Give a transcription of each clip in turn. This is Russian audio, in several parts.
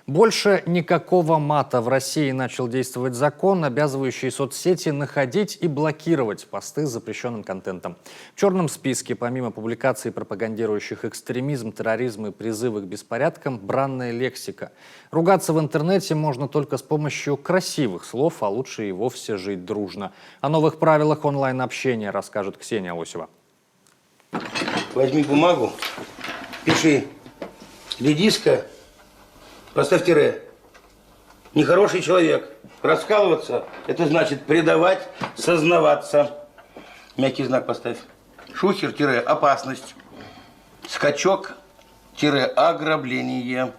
Больше никакого мата. В России начал действовать закон, обязывающий соцсети находить и блокировать посты с запрещенным контентом. В черном списке, помимо публикаций, пропагандирующих экстремизм, терроризм и призывы к беспорядкам, бранная лексика. Ругаться в интернете можно только с помощью красивых слов, а лучше и вовсе жить дружно. О новых правилах онлайн-общения расскажет Ксения Лосева. Возьми бумагу, пиши «Ледиска», поставь тире. Нехороший человек. Раскалываться – это значит предавать, сознаваться. Мягкий знак поставь. Шухер – опасность. Скачок – ограбление.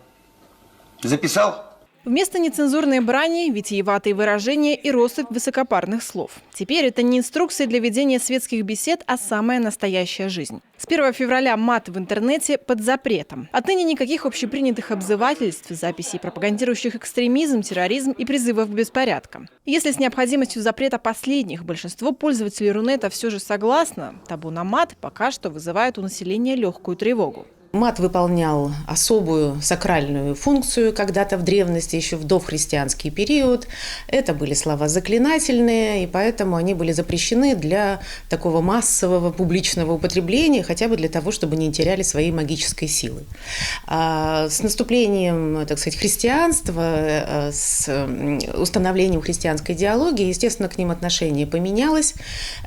Записал? Вместо нецензурной брани – витиеватые выражения и россыпь высокопарных слов. Теперь это не инструкции для ведения светских бесед, а самая настоящая жизнь. С 1 февраля мат в интернете под запретом. Отныне никаких общепринятых обзывательств, записей, пропагандирующих экстремизм, терроризм и призывов к беспорядкам. Если с необходимостью запрета последних большинство пользователей Рунета все же согласно, табу на мат пока что вызывает у населения легкую тревогу. Мат выполнял особую сакральную функцию когда-то в древности, еще в дохристианский период. Это были слова заклинательные, и поэтому они были запрещены для такого массового публичного употребления, хотя бы для того, чтобы не теряли своей магической силы. С наступлением, так сказать, христианства, с установлением христианской идеологии, естественно, к ним отношение поменялось,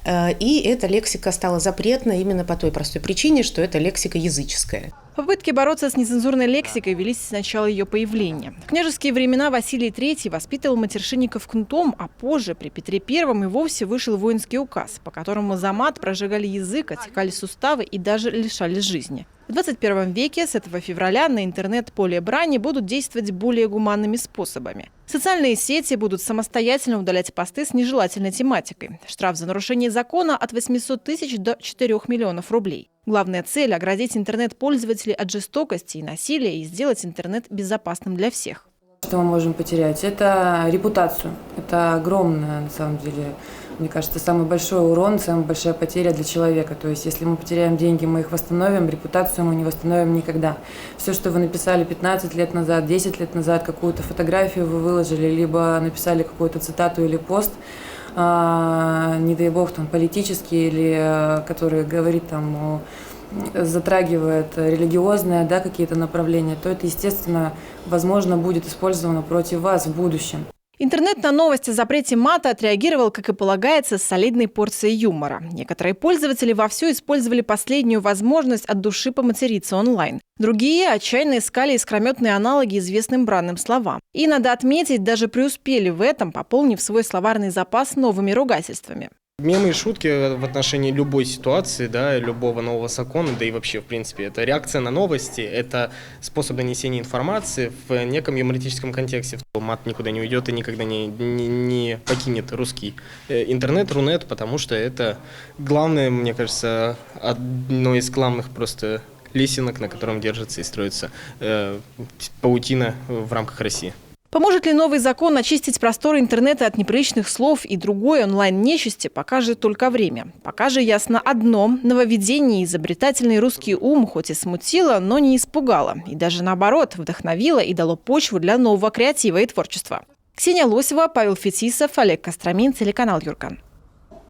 и эта лексика стала запретна именно по той простой причине, что это лексика языческая. Попытки бороться с нецензурной лексикой велись с начала ее появления. В княжеские времена Василий III воспитывал матершинников кнутом, а позже, при Петре I, и вовсе вышел воинский указ, по которому за мат прожигали язык, отсекали суставы и даже лишались жизни. В 21 веке с этого февраля на интернет-поле брани будут действовать более гуманными способами. Социальные сети будут самостоятельно удалять посты с нежелательной тематикой. Штраф за нарушение закона от 800 тысяч до 4 миллионов рублей. Главная цель – оградить интернет-пользователей от жестокости и насилия и сделать интернет безопасным для всех. Что мы можем потерять? Это репутацию. Это огромное, на самом деле, мне кажется, самый большой урон, самая большая потеря для человека. То есть, если мы потеряем деньги, мы их восстановим, репутацию мы не восстановим никогда. Все, что вы написали 15 лет назад, 10 лет назад, какую-то фотографию вы выложили, либо написали какую-то цитату или пост, не дай бог, там, политический, или который говорит, там, затрагивает религиозные, да, какие-то направления, то это, естественно, возможно, будет использовано против вас в будущем. Интернет на новости о запрете мата отреагировал, как и полагается, с солидной порцией юмора. Некоторые пользователи вовсю использовали последнюю возможность от души поматериться онлайн. Другие отчаянно искали искрометные аналоги известным бранным словам. И, надо отметить, даже преуспели в этом, пополнив свой словарный запас новыми ругательствами. Мемы и шутки в отношении любой ситуации, да, любого нового закона, да и вообще, в принципе, это реакция на новости, это способ донесения информации в неком юмористическом контексте. Мат никуда не уйдет и никогда не покинет русский интернет, Рунет, потому что это главное, мне кажется, одно из главных просто лесенок, на котором держится и строится паутина в рамках России. Поможет ли новый закон очистить просторы интернета от неприличных слов и другой онлайн-нечисти, покажет только время. Пока же ясно одно – нововведение и изобретательный русский ум хоть и смутило, но не испугало. И даже наоборот, вдохновило и дало почву для нового креатива и творчества. Ксения Лосева, Павел Фетисов, Олег Костромин, телеканал Юркан.